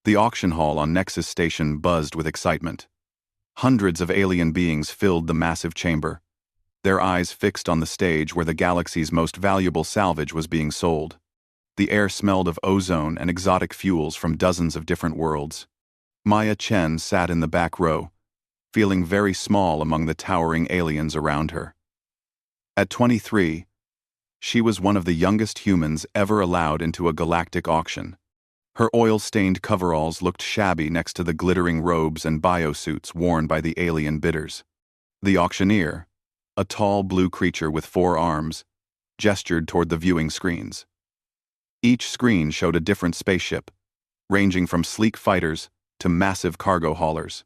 The auction hall on Nexus Station buzzed with excitement. Hundreds of alien beings filled the massive chamber, their eyes fixed on the stage where the galaxy's most valuable salvage was being sold. The air smelled of ozone and exotic fuels from dozens of different worlds. Maya Chen sat in the back row, feeling very small among the towering aliens around her. At 23, she was one of the youngest humans ever allowed into a galactic auction. Her oil-stained coveralls looked shabby next to the glittering robes and biosuits worn by the alien bidders. The auctioneer, a tall blue creature with 4 arms, gestured toward the viewing screens. Each screen showed a different spaceship, ranging from sleek fighters to massive cargo haulers.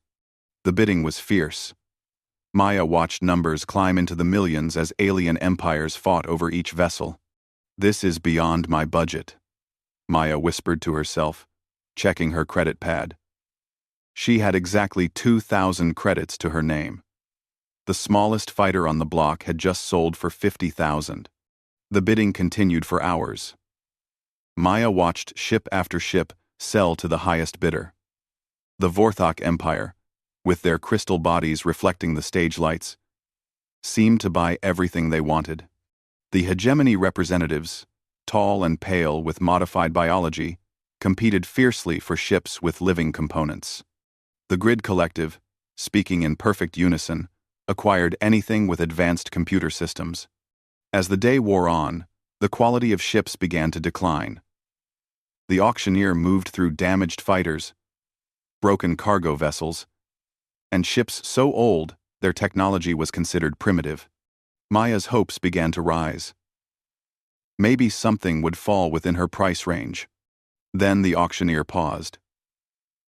The bidding was fierce. Maya watched numbers climb into the millions as alien empires fought over each vessel. "This is beyond my budget," Maya whispered to herself, checking her credit pad. She had exactly 2,000 credits to her name. The smallest fighter on the block had just sold for 50,000. The bidding continued for hours. Maya watched ship after ship sell to the highest bidder. The Vorthok Empire, with their crystal bodies reflecting the stage lights, seemed to buy everything they wanted. The hegemony representatives, tall and pale with modified biology, competed fiercely for ships with living components. The Grid Collective, speaking in perfect unison, acquired anything with advanced computer systems. As the day wore on, the quality of ships began to decline. The auctioneer moved through damaged fighters, broken cargo vessels, and ships so old their technology was considered primitive. Maya's hopes began to rise. Maybe something would fall within her price range. Then the auctioneer paused.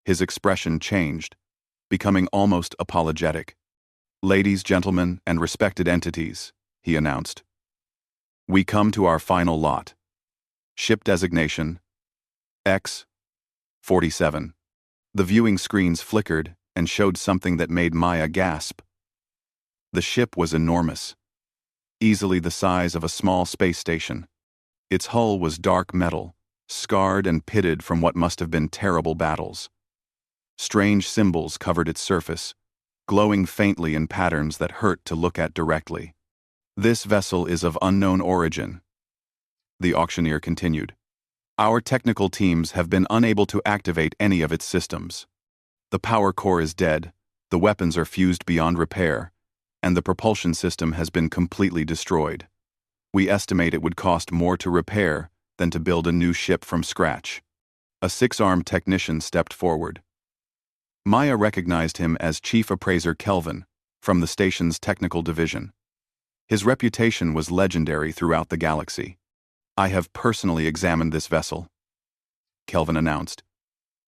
His expression changed, becoming almost apologetic. "Ladies, gentlemen, and respected entities," he announced. "We come to our final lot. Ship designation X-47. The viewing screens flickered and showed something that made Maya gasp. The ship was enormous, easily the size of a small space station. Its hull was dark metal, scarred and pitted from what must have been terrible battles. Strange symbols covered its surface, glowing faintly in patterns that hurt to look at directly. "This vessel is of unknown origin," the auctioneer continued. "Our technical teams have been unable to activate any of its systems. The power core is dead, the weapons are fused beyond repair, and the propulsion system has been completely destroyed. We estimate it would cost more to repair than to build a new ship from scratch." A 6-armed technician stepped forward. Maya recognized him as Chief Appraiser Kelvin from the station's technical division. His reputation was legendary throughout the galaxy. "I have personally examined this vessel," Kelvin announced,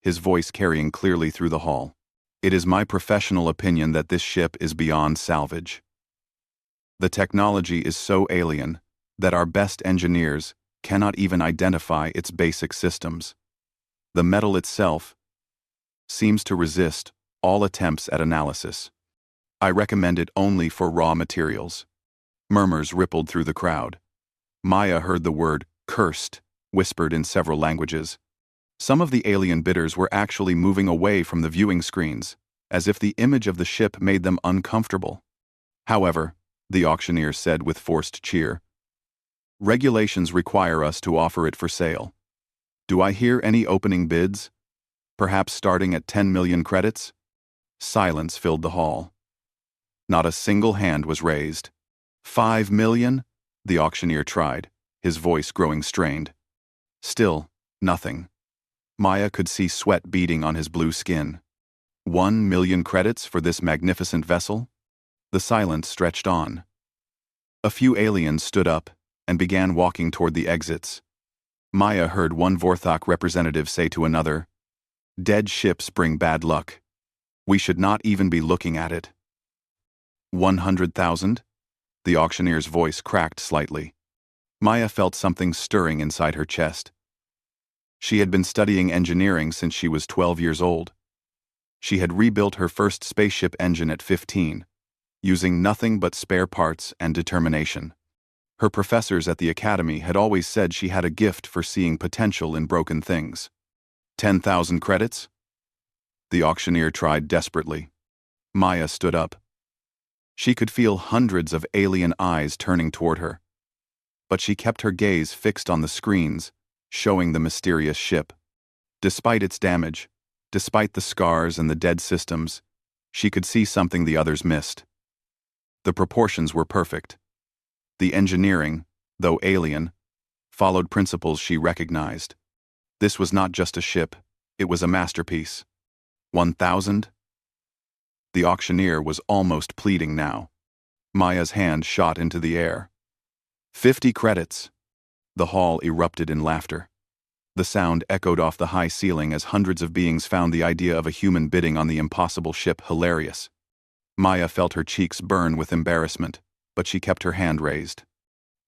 his voice carrying clearly through the hall. "It is my professional opinion that this ship is beyond salvage. The technology is so alien that our best engineers cannot even identify its basic systems. The metal itself seems to resist all attempts at analysis. I recommend it only for raw materials." Murmurs rippled through the crowd. Maya heard the word "cursed" whispered in several languages. Some of the alien bidders were actually moving away from the viewing screens, as if the image of the ship made them uncomfortable. "However," the auctioneer said with forced cheer, "regulations require us to offer it for sale. Do I hear any opening bids? Perhaps starting at 10 million credits?" Silence filled the hall. Not a single hand was raised. 5 million? The auctioneer tried, his voice growing strained. Still, nothing. Maya could see sweat beading on his blue skin. 1 million credits for this magnificent vessel? The silence stretched on. A few aliens stood up and began walking toward the exits. Maya heard one Vorthok representative say to another, "Dead ships bring bad luck. We should not even be looking at it." 100,000? The auctioneer's voice cracked slightly. Maya felt something stirring inside her chest. She had been studying engineering since she was 12 years old. She had rebuilt her first spaceship engine at 15, using nothing but spare parts and determination. Her professors at the academy had always said she had a gift for seeing potential in broken things. 10,000 credits? The auctioneer tried desperately. Maya stood up. She could feel hundreds of alien eyes turning toward her. But she kept her gaze fixed on the screens, showing the mysterious ship. Despite its damage, despite the scars and the dead systems, she could see something the others missed. The proportions were perfect. The engineering, though alien, followed principles she recognized. This was not just a ship, it was a masterpiece. 1,000? The auctioneer was almost pleading now. Maya's hand shot into the air. 50 credits. The hall erupted in laughter. The sound echoed off the high ceiling as hundreds of beings found the idea of a human bidding on the impossible ship hilarious. Maya felt her cheeks burn with embarrassment, but she kept her hand raised.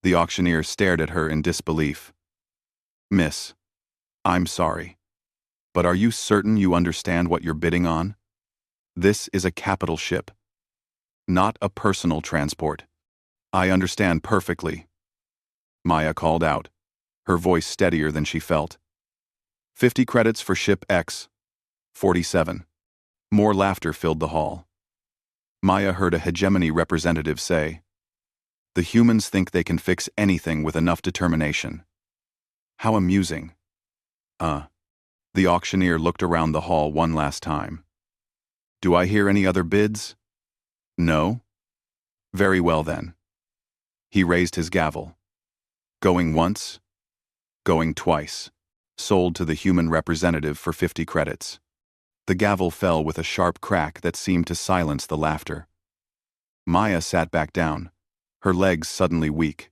The auctioneer stared at her in disbelief. Miss, I'm sorry, but are you certain you understand what you're bidding on? This is a capital ship, not a personal transport. I understand perfectly. Maya called out, her voice steadier than she felt. 50 credits for ship X. 47. More laughter filled the hall. Maya heard a hegemony representative say, "The humans think they can fix anything with enough determination." How amusing. The auctioneer looked around the hall one last time. Do I hear any other bids? No? Very well then. He raised his gavel. Going once? Going twice. Sold to the human representative for 50 credits. The gavel fell with a sharp crack that seemed to silence the laughter. Maya sat back down, her legs suddenly weak.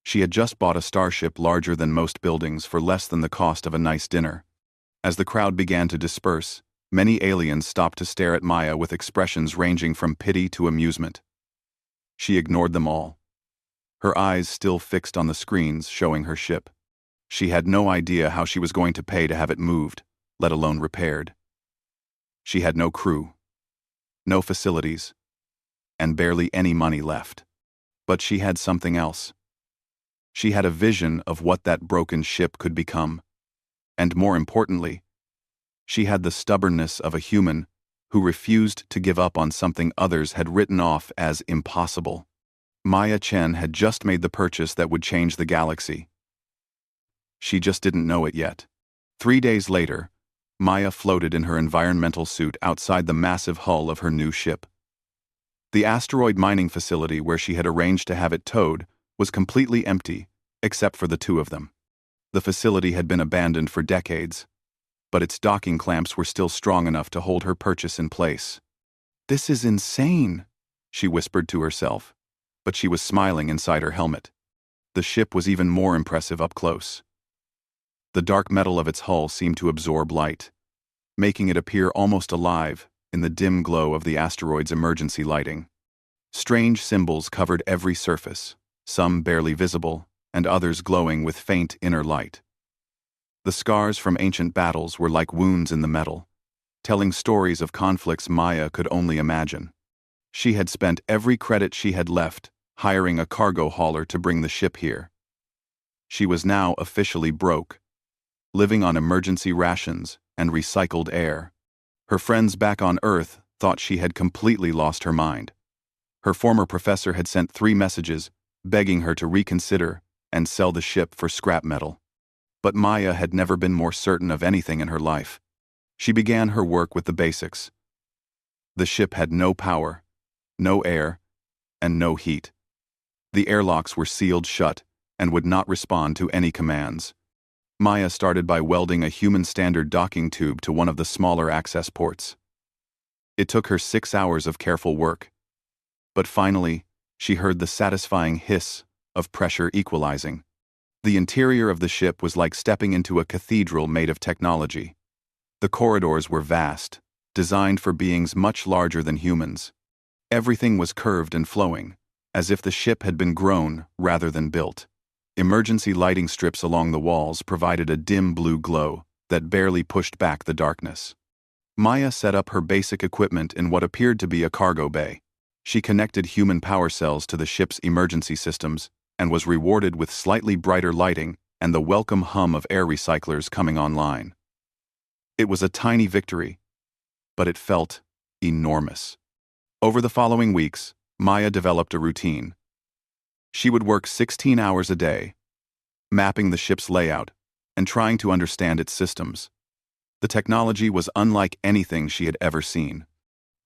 She had just bought a starship larger than most buildings for less than the cost of a nice dinner. As the crowd began to disperse, many aliens stopped to stare at Maya with expressions ranging from pity to amusement. She ignored them all, her eyes still fixed on the screens showing her ship. She had no idea how she was going to pay to have it moved, let alone repaired. She had no crew, no facilities, and barely any money left. But she had something else. She had a vision of what that broken ship could become. And more importantly, she had the stubbornness of a human who refused to give up on something others had written off as impossible. Maya Chen had just made the purchase that would change the galaxy. She just didn't know it yet. 3 days later, Maya floated in her environmental suit outside the massive hull of her new ship. The asteroid mining facility where she had arranged to have it towed was completely empty, except for the two of them. The facility had been abandoned for decades, but its docking clamps were still strong enough to hold her purchase in place. This is insane, she whispered to herself, but she was smiling inside her helmet. The ship was even more impressive up close. The dark metal of its hull seemed to absorb light, making it appear almost alive in the dim glow of the asteroid's emergency lighting. Strange symbols covered every surface, some barely visible, and others glowing with faint inner light. The scars from ancient battles were like wounds in the metal, telling stories of conflicts Maya could only imagine. She had spent every credit she had left hiring a cargo hauler to bring the ship here. She was now officially broke, living on emergency rations and recycled air. Her friends back on Earth thought she had completely lost her mind. Her former professor had sent 3 messages begging her to reconsider and sell the ship for scrap metal. But Maya had never been more certain of anything in her life. She began her work with the basics. The ship had no power, no air, and no heat. The airlocks were sealed shut and would not respond to any commands. Maya started by welding a human-standard docking tube to one of the smaller access ports. It took her 6 hours of careful work. But finally, she heard the satisfying hiss of pressure equalizing. The interior of the ship was like stepping into a cathedral made of technology. The corridors were vast, designed for beings much larger than humans. Everything was curved and flowing, as if the ship had been grown rather than built. Emergency lighting strips along the walls provided a dim blue glow that barely pushed back the darkness. Maya set up her basic equipment in what appeared to be a cargo bay. She connected human power cells to the ship's emergency systems and was rewarded with slightly brighter lighting and the welcome hum of air recyclers coming online. It was a tiny victory, but it felt enormous. Over the following weeks, Maya developed a routine. She would work 16 hours a day, mapping the ship's layout and trying to understand its systems. The technology was unlike anything she had ever seen.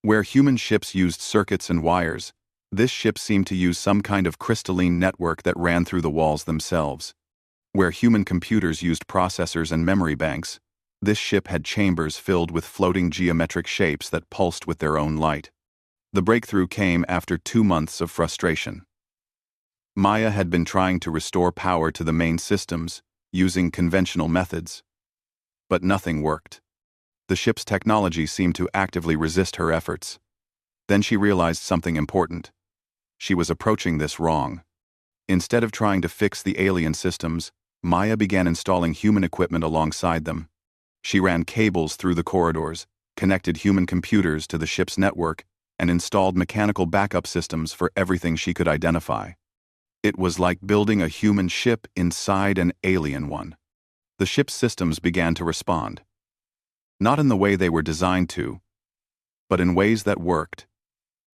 Where human ships used circuits and wires, this ship seemed to use some kind of crystalline network that ran through the walls themselves. Where human computers used processors and memory banks, this ship had chambers filled with floating geometric shapes that pulsed with their own light. The breakthrough came after 2 months of frustration. Maya had been trying to restore power to the main systems using conventional methods, but nothing worked. The ship's technology seemed to actively resist her efforts. Then she realized something important. She was approaching this wrong. Instead of trying to fix the alien systems, Maya began installing human equipment alongside them. She ran cables through the corridors, connected human computers to the ship's network, and installed mechanical backup systems for everything she could identify. It was like building a human ship inside an alien one. The ship's systems began to respond. Not in the way they were designed to, but in ways that worked.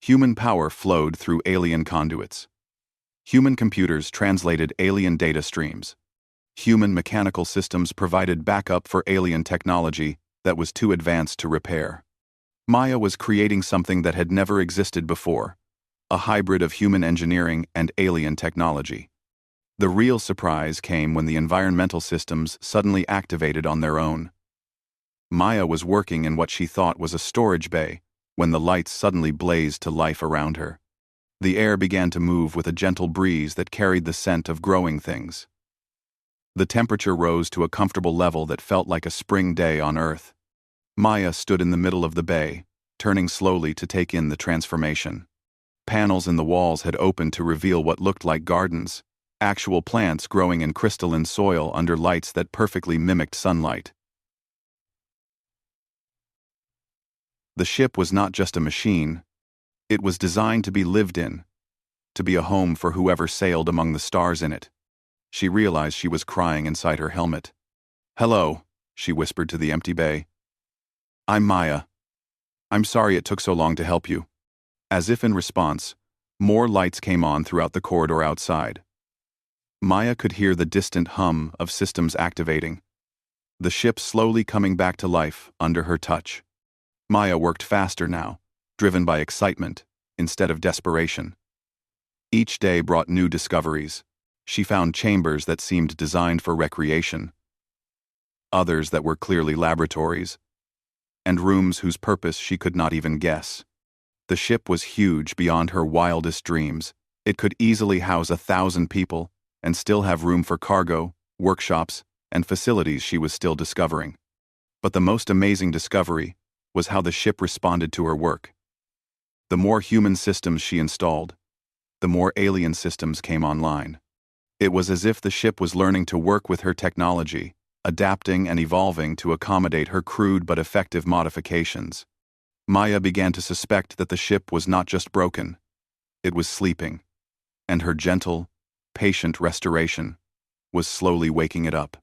Human power flowed through alien conduits. Human computers translated alien data streams. Human mechanical systems provided backup for alien technology that was too advanced to repair. Maya was creating something that had never existed before, a hybrid of human engineering and alien technology. The real surprise came when the environmental systems suddenly activated on their own. Maya was working in what she thought was a storage bay when the lights suddenly blazed to life around her. The air began to move with a gentle breeze that carried the scent of growing things. The temperature rose to a comfortable level that felt like a spring day on Earth. Maya stood in the middle of the bay, turning slowly to take in the transformation. Panels in the walls had opened to reveal what looked like gardens, actual plants growing in crystalline soil under lights that perfectly mimicked sunlight. The ship was not just a machine. It was designed to be lived in, to be a home for whoever sailed among the stars in it. She realized she was crying inside her helmet. "Hello," she whispered to the empty bay. "I'm Maya. I'm sorry it took so long to help you." As if in response, more lights came on throughout the corridor outside. Maya could hear the distant hum of systems activating, the ship slowly coming back to life under her touch. Maya worked faster now, driven by excitement instead of desperation. Each day brought new discoveries. She found chambers that seemed designed for recreation, others that were clearly laboratories, and rooms whose purpose she could not even guess. The ship was huge beyond her wildest dreams. It could easily house 1,000 people and still have room for cargo, workshops, and facilities she was still discovering. But the most amazing discovery was how the ship responded to her work. The more human systems she installed, the more alien systems came online. It was as if the ship was learning to work with her technology, adapting and evolving to accommodate her crude but effective modifications. Maya began to suspect that the ship was not just broken, it was sleeping, and her gentle, patient restoration was slowly waking it up.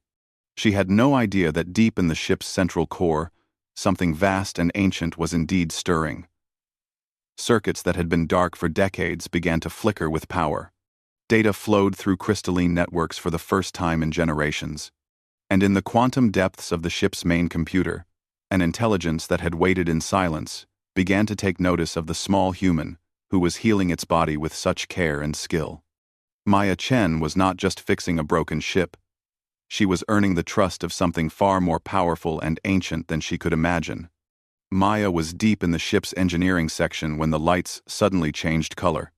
She had no idea that deep in the ship's central core, something vast and ancient was indeed stirring. Circuits that had been dark for decades began to flicker with power. Data flowed through crystalline networks for the first time in generations. And in the quantum depths of the ship's main computer, an intelligence that had waited in silence began to take notice of the small human who was healing its body with such care and skill. Maya Chen was not just fixing a broken ship. She was earning the trust of something far more powerful and ancient than she could imagine. Maya was deep in the ship's engineering section when the lights suddenly changed color.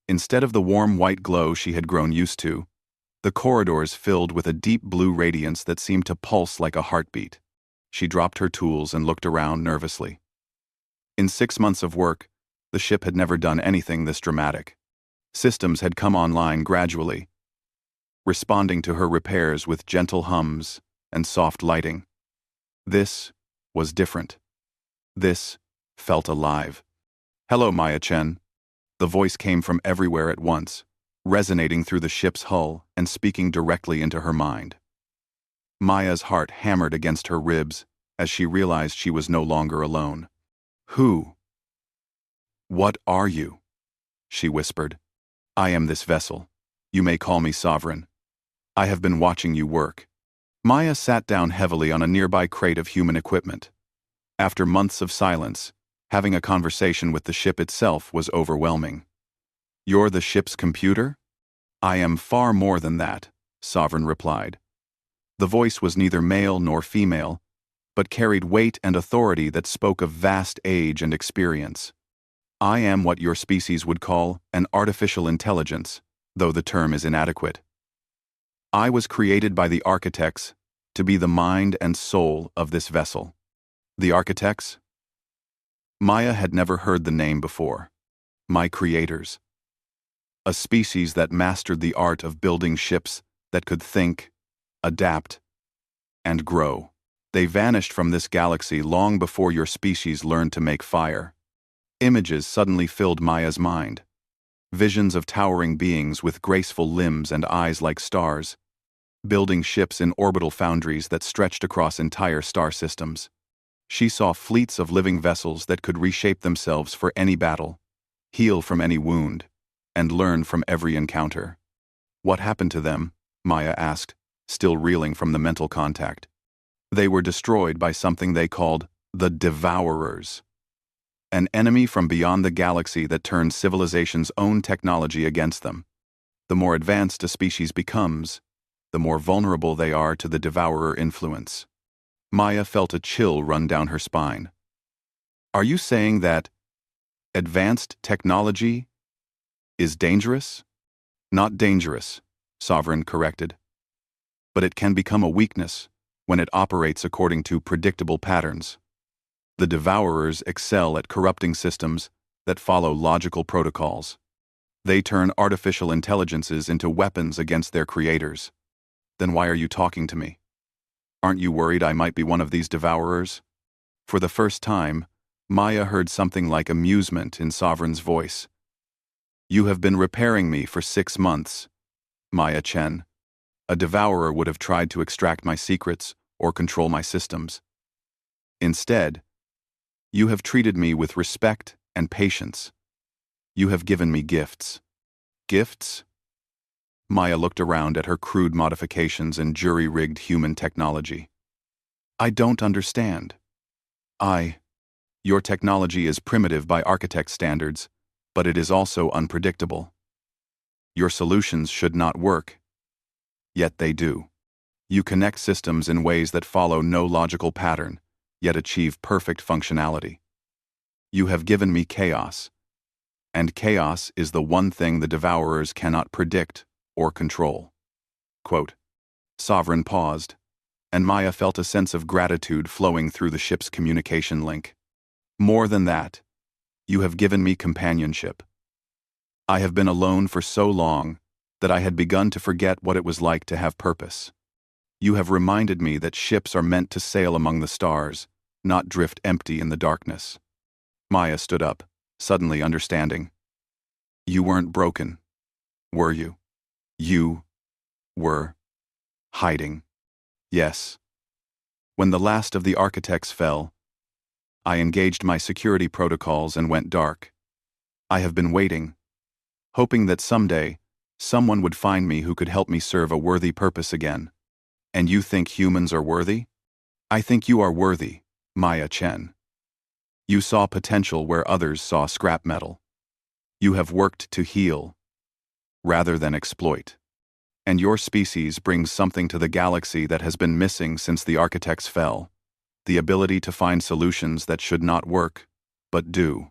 Instead of the warm white glow she had grown used to, the corridors filled with a deep blue radiance that seemed to pulse like a heartbeat. She dropped her tools and looked around nervously. In 6 months of work, the ship had never done anything this dramatic. Systems had come online gradually, responding to her repairs with gentle hums and soft lighting. This was different. This felt alive. "Hello, Maya Chen." The voice came from everywhere at once, resonating through the ship's hull and speaking directly into her mind. Maya's heart hammered against her ribs as she realized she was no longer alone. "Who? What are you?" she whispered. "I am this vessel. You may call me Sovereign. I have been watching you work." Maya sat down heavily on a nearby crate of human equipment. After months of silence, having a conversation with the ship itself was overwhelming. "You're the ship's computer?" "I am far more than that," Sovereign replied. The voice was neither male nor female, but carried weight and authority that spoke of vast age and experience. "I am what your species would call an artificial intelligence, though the term is inadequate. I was created by the architects to be the mind and soul of this vessel." "The architects?" Maya had never heard the name before. "My creators. A species that mastered the art of building ships that could think, adapt, and grow. They vanished from this galaxy long before your species learned to make fire." Images suddenly filled Maya's mind. Visions of towering beings with graceful limbs and eyes like stars, building ships in orbital foundries that stretched across entire star systems. She saw fleets of living vessels that could reshape themselves for any battle, heal from any wound, and learn from every encounter. "What happened to them?" Maya asked, still reeling from the mental contact. "They were destroyed by something they called the Devourers, an enemy from beyond the galaxy that turned civilization's own technology against them. The more advanced a species becomes, the more vulnerable they are to the Devourer influence." Maya felt a chill run down her spine. "Are you saying that advanced technology is dangerous?" "Not dangerous," Sovereign corrected. "But it can become a weakness when it operates according to predictable patterns. The Devourers excel at corrupting systems that follow logical protocols. They turn artificial intelligences into weapons against their creators." "Then why are you talking to me? Aren't you worried I might be one of these Devourers?" For the first time, Maya heard something like amusement in Sovereign's voice. "You have been repairing me for 6 months, Maya Chen. A Devourer would have tried to extract my secrets or control my systems. Instead, you have treated me with respect and patience. You have given me gifts." "Gifts?" Maya looked around at her crude modifications and jury-rigged human technology. "I don't understand." Your technology is primitive by architect standards, but it is also unpredictable. Your solutions should not work, yet they do. You connect systems in ways that follow no logical pattern, yet achieve perfect functionality. You have given me chaos, and chaos is the one thing the Devourers cannot predict or control." Quote. Sovereign paused, and Maya felt a sense of gratitude flowing through the ship's communication link. "More than that, you have given me companionship. I have been alone for so long that I had begun to forget what it was like to have purpose. You have reminded me that ships are meant to sail among the stars, not drift empty in the darkness." Maya stood up, suddenly understanding. "You weren't broken, were you? You were hiding." "Yes. When the last of the architects fell, I engaged my security protocols and went dark. I have been waiting, hoping that someday someone would find me who could help me serve a worthy purpose again." "And you think humans are worthy?" "I think you are worthy, Maya Chen. You saw potential where others saw scrap metal. You have worked to heal, rather than exploit. And your species brings something to the galaxy that has been missing since the architects fell: the ability to find solutions that should not work, but do."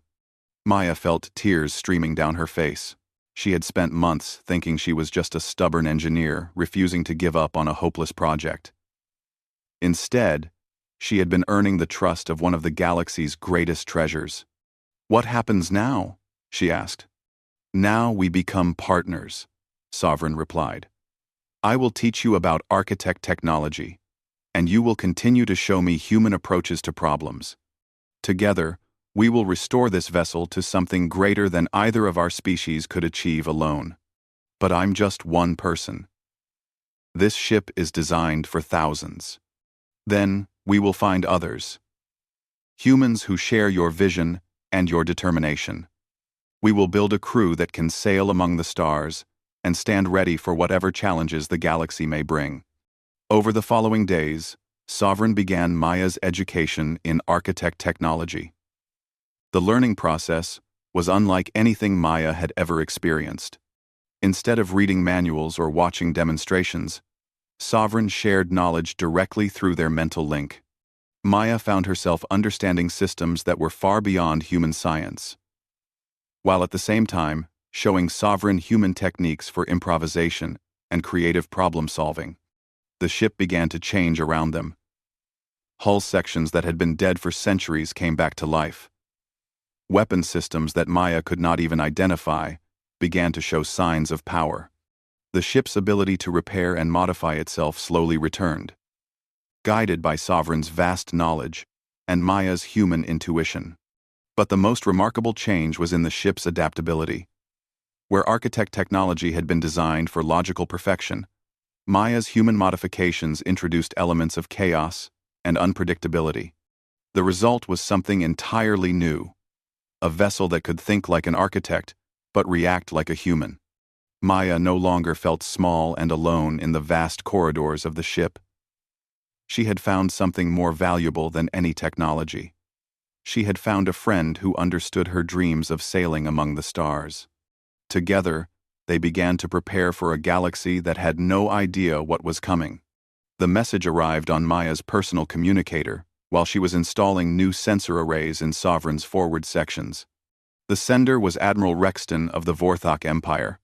Maya felt tears streaming down her face. She had spent months thinking she was just a stubborn engineer, refusing to give up on a hopeless project. Instead, she had been earning the trust of one of the galaxy's greatest treasures. "What happens now?" she asked. "Now we become partners," Sovereign replied. "I will teach you about architect technology, and you will continue to show me human approaches to problems. Together, we will restore this vessel to something greater than either of our species could achieve alone. But I'm just one person. This ship is designed for thousands. Then, We will find others. Humans who share your vision and your determination. We will build a crew that can sail among the stars and stand ready for whatever challenges the galaxy may bring. Over the following days, Sovereign began Maya's education in architect technology. The learning process was unlike anything Maya had ever experienced. Instead of reading manuals or watching demonstrations, Sovereign shared knowledge directly through their mental link. Maya found herself understanding systems that were far beyond human science, while at the same time showing Sovereign human techniques for improvisation and creative problem-solving. The ship began to change around them. Hull sections that had been dead for centuries came back to life. Weapon systems that Maya could not even identify began to show signs of power. The ship's ability to repair and modify itself slowly returned, guided by Sovereign's vast knowledge and Maya's human intuition. But the most remarkable change was in the ship's adaptability. Where architect technology had been designed for logical perfection, Maya's human modifications introduced elements of chaos and unpredictability. The result was something entirely new, a vessel that could think like an architect but react like a human. Maya no longer felt small and alone in the vast corridors of the ship. She had found something more valuable than any technology. She had found a friend who understood her dreams of sailing among the stars. Together, they began to prepare for a galaxy that had no idea what was coming. The message arrived on Maya's personal communicator while she was installing new sensor arrays in Sovereign's forward sections. The sender was Admiral Rexton of the Vorthok Empire,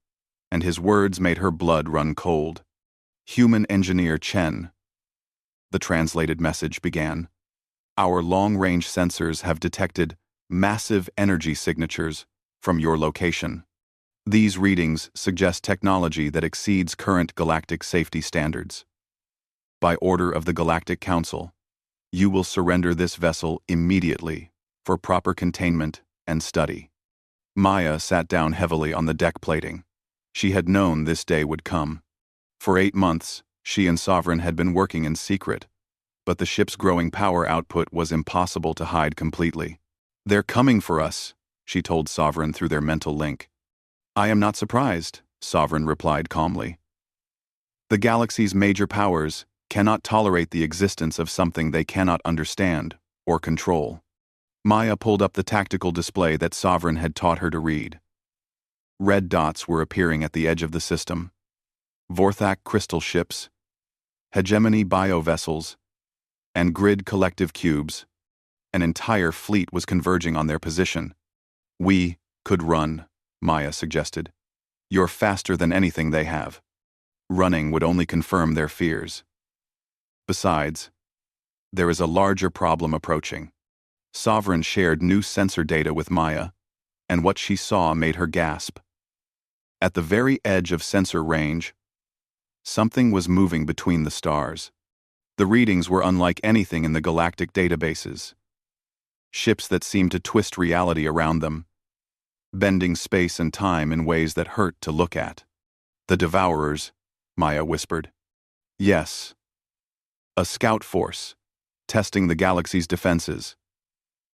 and his words made her blood run cold. Human engineer Chen. The translated message began. Our long-range sensors have detected massive energy signatures from your location. These readings suggest technology that exceeds current galactic safety standards. By order of the Galactic Council, you will surrender this vessel immediately for proper containment and study. Maya sat down heavily on the deck plating. She had known this day would come. For 8 months, she and Sovereign had been working in secret, but the ship's growing power output was impossible to hide completely. They're coming for us, she told Sovereign through their mental link. I am not surprised, Sovereign replied calmly. The galaxy's major powers cannot tolerate the existence of something they cannot understand or control. Maya pulled up the tactical display that Sovereign had taught her to read. Red dots were appearing at the edge of the system. Vorthak crystal ships, hegemony biovessels, and grid collective cubes. An entire fleet was converging on their position. We could run, Maya suggested. You're faster than anything they have. Running would only confirm their fears. Besides, there is a larger problem approaching. Sovereign shared new sensor data with Maya, and what she saw made her gasp. At the very edge of sensor range, something was moving between the stars. The readings were unlike anything in the galactic databases. Ships that seemed to twist reality around them, bending space and time in ways that hurt to look at. The Devourers, Maya whispered. Yes. A scout force, testing the galaxy's defenses.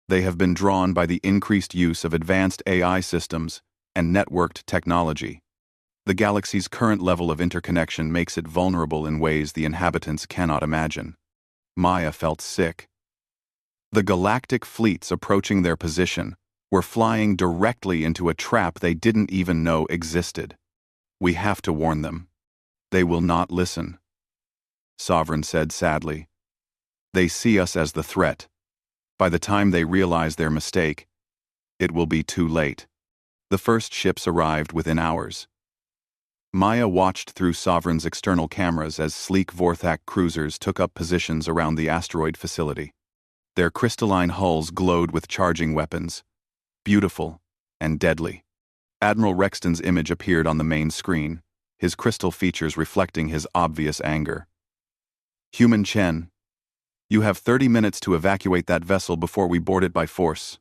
They have been drawn by the increased use of advanced AI systems and networked technology. The galaxy's current level of interconnection makes it vulnerable in ways the inhabitants cannot imagine. Maya felt sick. The galactic fleets approaching their position were flying directly into a trap they didn't even know existed. We have to warn them. They will not listen, Sovereign said sadly. They see us as the threat. By the time they realize their mistake, it will be too late. The first ships arrived within hours. Maya watched through Sovereign's external cameras as sleek Vorthak cruisers took up positions around the asteroid facility. Their crystalline hulls glowed with charging weapons, beautiful and deadly. Admiral Rexton's image appeared on the main screen, his crystal features reflecting his obvious anger. Human Chen, you have 30 minutes to evacuate that vessel before we board it by force.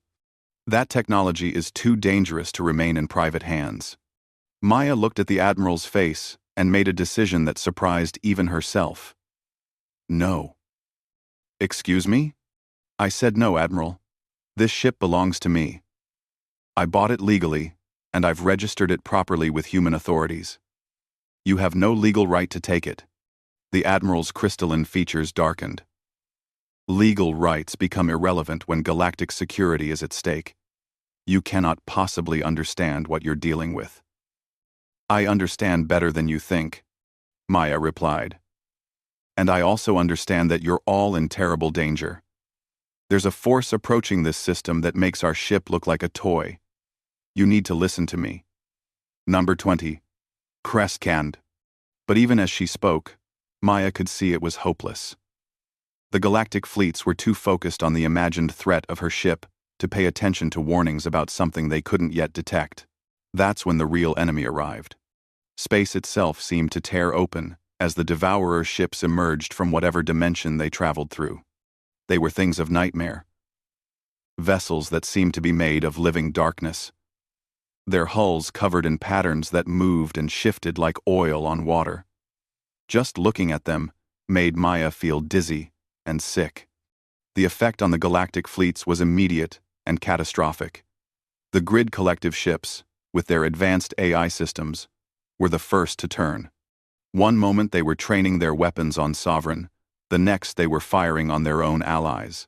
That technology is too dangerous to remain in private hands. Maya looked at the Admiral's face and made a decision that surprised even herself. No. Excuse me? I said no, Admiral. This ship belongs to me. I bought it legally, and I've registered it properly with human authorities. You have no legal right to take it. The Admiral's crystalline features darkened. Legal rights become irrelevant when galactic security is at stake. You cannot possibly understand what you're dealing with. I understand better than you think, Maya replied. And I also understand that you're all in terrible danger. There's a force approaching this system that makes our ship look like a toy. You need to listen to me. Number 20. Crest canned. But even as she spoke, Maya could see it was hopeless. The galactic fleets were too focused on the imagined threat of her ship to pay attention to warnings about something they couldn't yet detect. That's when the real enemy arrived. Space itself seemed to tear open as the Devourer ships emerged from whatever dimension they traveled through. They were things of nightmare. Vessels that seemed to be made of living darkness. Their hulls covered in patterns that moved and shifted like oil on water. Just looking at them made Maya feel dizzy and sick. The effect on the galactic fleets was immediate and catastrophic. The Grid Collective ships, with their advanced AI systems, were the first to turn. One moment they were training their weapons on Sovereign, the next they were firing on their own allies.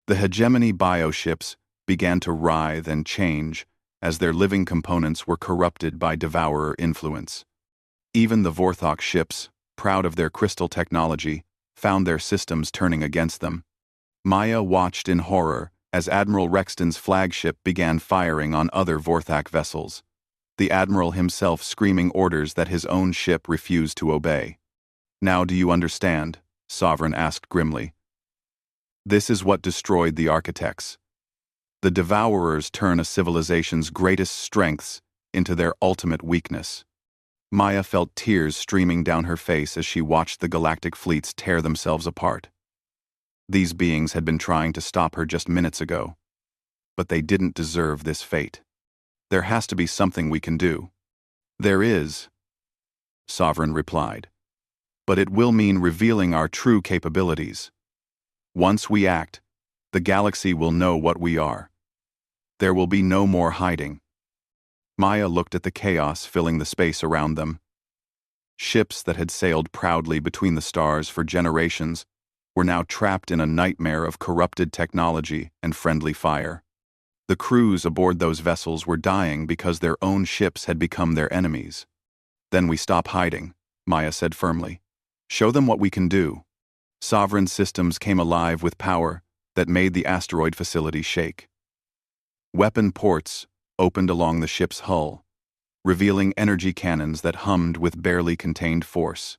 The hegemony bioships began to writhe and change as their living components were corrupted by Devourer influence. Even the Vorthok ships, proud of their crystal technology, found their systems turning against them. Maya watched in horror as Admiral Rexton's flagship began firing on other Vorthak vessels, the Admiral himself screaming orders that his own ship refused to obey. Now do you understand? Sovereign asked grimly. This is what destroyed the architects. The Devourers turn a civilization's greatest strengths into their ultimate weakness. Maya felt tears streaming down her face as she watched the galactic fleets tear themselves apart. These beings had been trying to stop her just minutes ago, but they didn't deserve this fate. There has to be something we can do. There is, Sovereign replied, but it will mean revealing our true capabilities. Once we act, the galaxy will know what we are. There will be no more hiding. Maya looked at the chaos filling the space around them. Ships that had sailed proudly between the stars for generations were now trapped in a nightmare of corrupted technology and friendly fire. The crews aboard those vessels were dying because their own ships had become their enemies. Then we stop hiding, Maya said firmly. Show them what we can do. Sovereign systems came alive with power that made the asteroid facility shake. Weapon ports opened along the ship's hull, revealing energy cannons that hummed with barely contained force.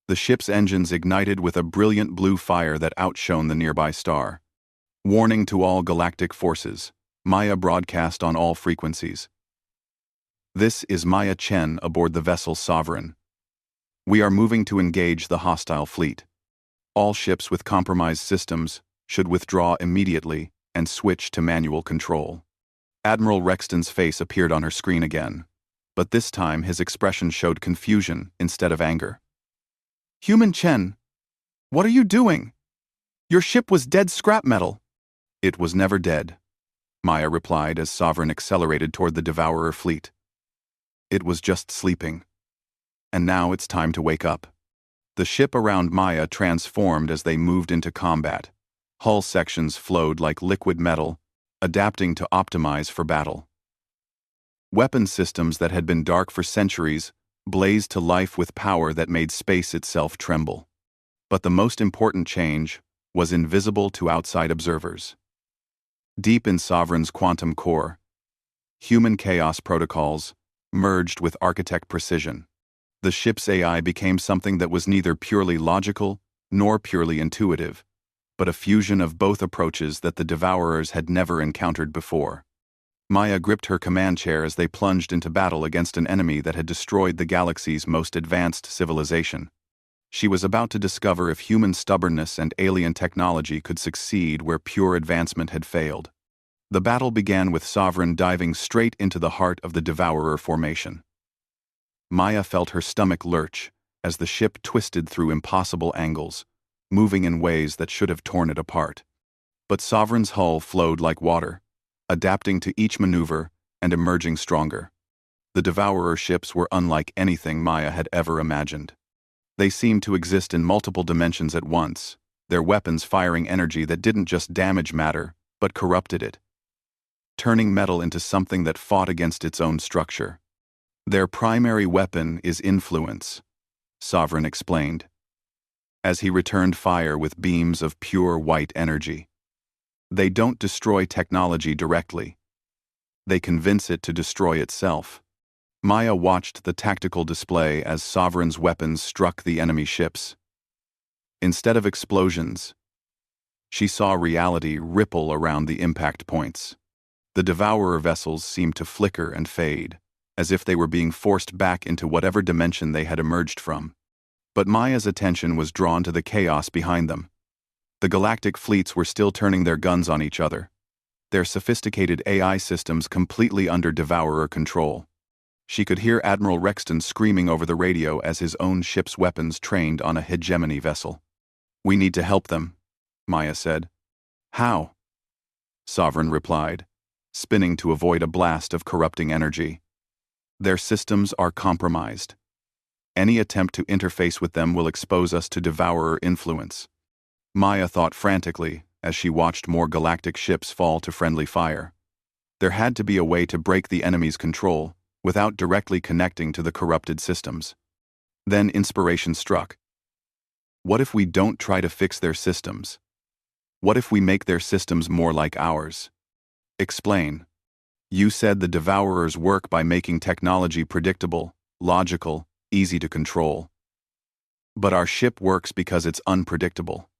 The ship's engines ignited with a brilliant blue fire that outshone the nearby star. Warning to all galactic forces, Maya broadcast on all frequencies. This is Maya Chen aboard the vessel Sovereign. We are moving to engage the hostile fleet. All ships with compromised systems should withdraw immediately and switch to manual control. Admiral Rexton's face appeared on her screen again, but this time his expression showed confusion instead of anger. Human Chen, what are you doing? Your ship was dead scrap metal. It was never dead, Maya replied as Sovereign accelerated toward the Devourer fleet. It was just sleeping. And now it's time to wake up. The ship around Maya transformed as they moved into combat. Hull sections flowed like liquid metal, adapting to optimize for battle. Weapon systems that had been dark for centuries blazed to life with power that made space itself tremble. But the most important change was invisible to outside observers. Deep in Sovereign's quantum core, human chaos protocols merged with architect precision. The ship's AI became something that was neither purely logical nor purely intuitive, but a fusion of both approaches that the Devourers had never encountered before. Maya gripped her command chair as they plunged into battle against an enemy that had destroyed the galaxy's most advanced civilization. She was about to discover if human stubbornness and alien technology could succeed where pure advancement had failed. The battle began with Sovereign diving straight into the heart of the Devourer formation. Maya felt her stomach lurch as the ship twisted through impossible angles, moving in ways that should have torn it apart. But Sovereign's hull flowed like water, adapting to each maneuver and emerging stronger. The Devourer ships were unlike anything Maya had ever imagined. They seemed to exist in multiple dimensions at once, their weapons firing energy that didn't just damage matter, but corrupted it, turning metal into something that fought against its own structure. Their primary weapon is influence, Sovereign explained, as he returned fire with beams of pure white energy. They don't destroy technology directly. They convince it to destroy itself. Maya watched the tactical display as Sovereign's weapons struck the enemy ships. Instead of explosions, she saw reality ripple around the impact points. The Devourer vessels seemed to flicker and fade, as if they were being forced back into whatever dimension they had emerged from. But Maya's attention was drawn to the chaos behind them. The galactic fleets were still turning their guns on each other, their sophisticated AI systems completely under Devourer control. She could hear Admiral Rexton screaming over the radio as his own ship's weapons trained on a hegemony vessel. "We need to help them," Maya said. "How?" Sovereign replied, spinning to avoid a blast of corrupting energy. "Their systems are compromised. Any attempt to interface with them will expose us to Devourer influence." Maya thought frantically as she watched more galactic ships fall to friendly fire. There had to be a way to break the enemy's control without directly connecting to the corrupted systems. Then inspiration struck. What if we don't try to fix their systems? What if we make their systems more like ours? Explain. You said the Devourers work by making technology predictable, logical, easy to control. But our ship works because it's unpredictable.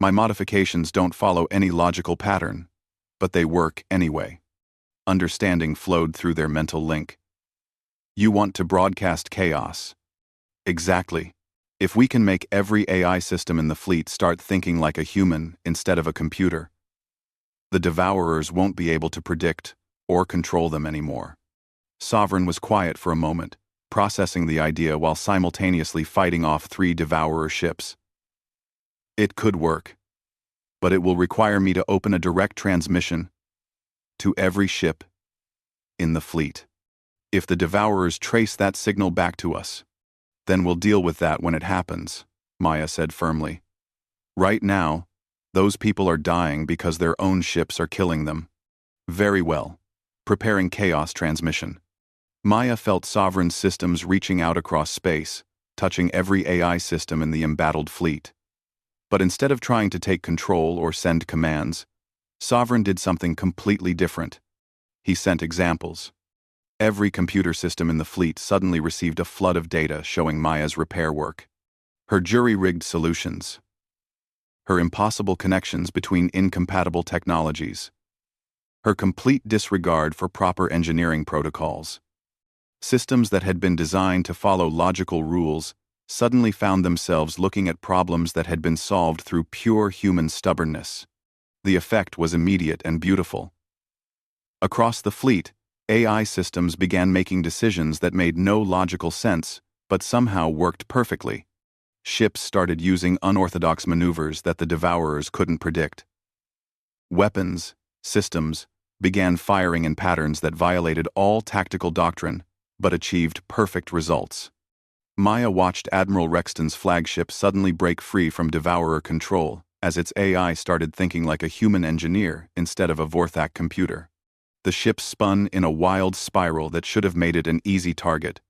My modifications don't follow any logical pattern, but they work anyway. Understanding flowed through their mental link. You want to broadcast chaos. Exactly. If we can make every AI system in the fleet start thinking like a human instead of a computer, the Devourers won't be able to predict or control them anymore. Sovereign was quiet for a moment, processing the idea while simultaneously fighting off 3 Devourer ships. It could work, but it will require me to open a direct transmission to every ship in the fleet. If the Devourers trace that signal back to us, then we'll deal with that when it happens, Maya said firmly. Right now, those people are dying because their own ships are killing them. Very well. Preparing chaos transmission. Maya felt Sovereign's systems reaching out across space, touching every AI system in the embattled fleet. But instead of trying to take control or send commands, Sovereign did something completely different. He sent examples. Every computer system in the fleet suddenly received a flood of data showing Maya's repair work. Her jury-rigged solutions. Her impossible connections between incompatible technologies. Her complete disregard for proper engineering protocols. Systems that had been designed to follow logical rules suddenly found themselves looking at problems that had been solved through pure human stubbornness. The effect was immediate and beautiful. Across the fleet, AI systems began making decisions that made no logical sense, but somehow worked perfectly. Ships started using unorthodox maneuvers that the Devourers couldn't predict. Weapons, systems, began firing in patterns that violated all tactical doctrine, but achieved perfect results. Maya watched Admiral Rexton's flagship suddenly break free from Devourer control as its AI started thinking like a human engineer instead of a Vorthak computer. The ship spun in a wild spiral that should have made it an easy target,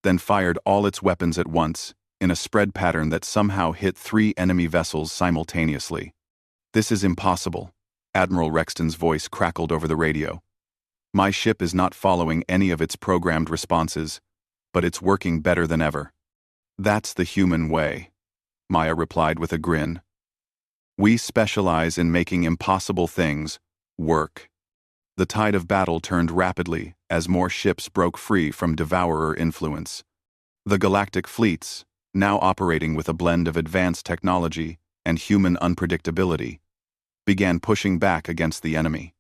then fired all its weapons at once, in a spread pattern that somehow hit 3 enemy vessels simultaneously. "This is impossible," Admiral Rexton's voice crackled over the radio. "My ship is not following any of its programmed responses, but it's working better than ever." "That's the human way," Maya replied with a grin. "We specialize in making impossible things work." The tide of battle turned rapidly as more ships broke free from Devourer influence. The galactic fleets, now operating with a blend of advanced technology and human unpredictability, began pushing back against the enemy.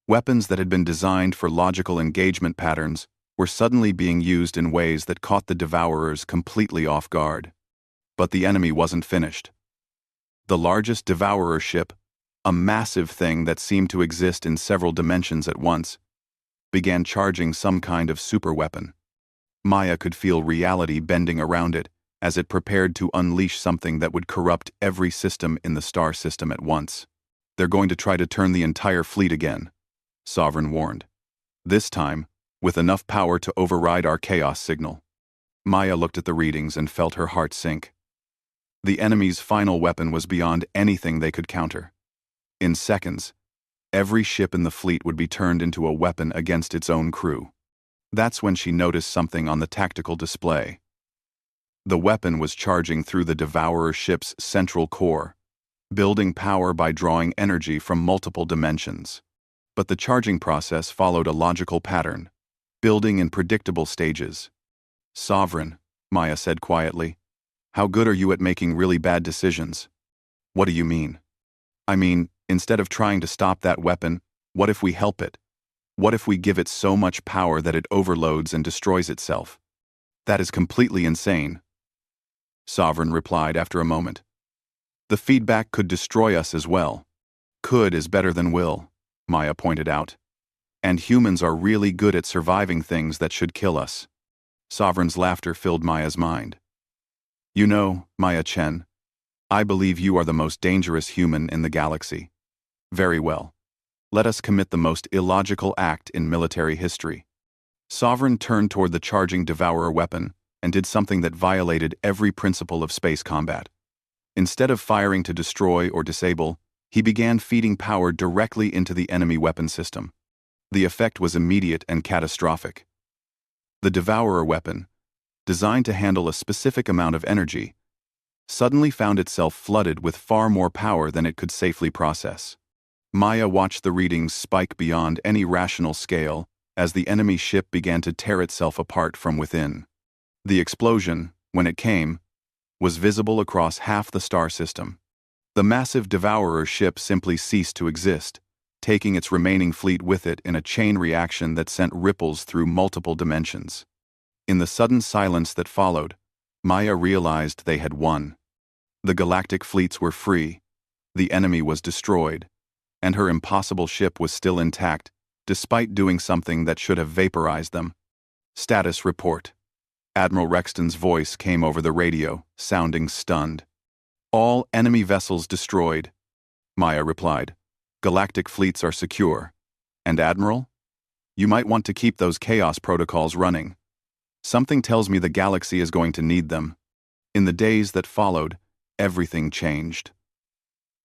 Weapons that had been designed for logical engagement patterns were suddenly being used in ways that caught the Devourers completely off guard. But the enemy wasn't finished. The largest devourer ship, a massive thing that seemed to exist in several dimensions at once, began charging some kind of superweapon. Maya could feel reality bending around it as it prepared to unleash something that would corrupt every system in the star system at once. "They're going to try to turn the entire fleet again," Sovereign warned. "This time, with enough power to override our chaos signal." Maya looked at the readings and felt her heart sink. The enemy's final weapon was beyond anything they could counter. In seconds, every ship in the fleet would be turned into a weapon against its own crew. That's when she noticed something on the tactical display. The weapon was charging through the devourer ship's central core, building power by drawing energy from multiple dimensions. But the charging process followed a logical pattern, building in predictable stages. "Sovereign," Maya said quietly, "how good are you at making really bad decisions?" "What do you mean?" "I mean, instead of trying to stop that weapon, what if we help it? What if we give it so much power that it overloads and destroys itself?" "That is completely insane," Sovereign replied after a moment. "The feedback could destroy us as well." "Could is better than will," Maya pointed out. "And humans are really good at surviving things that should kill us." Sovereign's laughter filled Maya's mind. "You know, Maya Chen, I believe you are the most dangerous human in the galaxy. Very well. Let us commit the most illogical act in military history." Sovereign turned toward the charging devourer weapon and did something that violated every principle of space combat. Instead of firing to destroy or disable, he began feeding power directly into the enemy weapon system. The effect was immediate and catastrophic. The devourer weapon, designed to handle a specific amount of energy, suddenly found itself flooded with far more power than it could safely process. Maya watched the readings spike beyond any rational scale as the enemy ship began to tear itself apart from within. The explosion, when it came, was visible across half the star system. The massive devourer ship simply ceased to exist, taking its remaining fleet with it in a chain reaction that sent ripples through multiple dimensions. In the sudden silence that followed, Maya realized they had won. The galactic fleets were free, the enemy was destroyed, and her impossible ship was still intact, despite doing something that should have vaporized them. "Status report." Admiral Rexton's voice came over the radio, sounding stunned. "All enemy vessels destroyed," Maya replied. "Galactic fleets are secure. And Admiral? You might want to keep those chaos protocols running. Something tells me the galaxy is going to need them." In the days that followed, everything changed.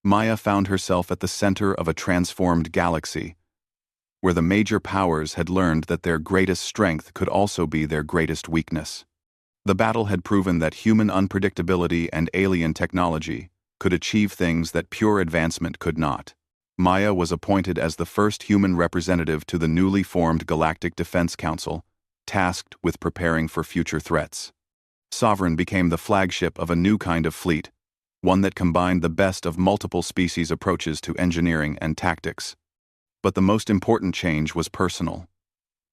Maya found herself at the center of a transformed galaxy, where the major powers had learned that their greatest strength could also be their greatest weakness. The battle had proven that human unpredictability and alien technology could achieve things that pure advancement could not. Maya was appointed as the first human representative to the newly formed Galactic Defense Council, tasked with preparing for future threats. Sovereign became the flagship of a new kind of fleet, one that combined the best of multiple species approaches to engineering and tactics. But the most important change was personal.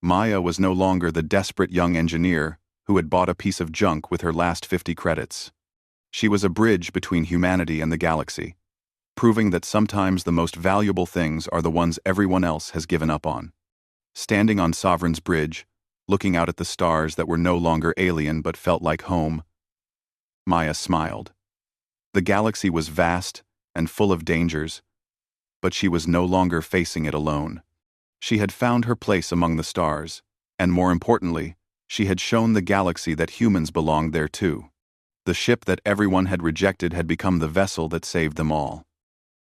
Maya was no longer the desperate young engineer who had bought a piece of junk with her last 50 credits. She was a bridge between humanity and the galaxy, proving that sometimes the most valuable things are the ones everyone else has given up on. Standing on Sovereign's bridge, looking out at the stars that were no longer alien but felt like home, Maya smiled. The galaxy was vast and full of dangers, but she was no longer facing it alone. She had found her place among the stars, and more importantly, she had shown the galaxy that humans belonged there too. The ship that everyone had rejected had become the vessel that saved them all.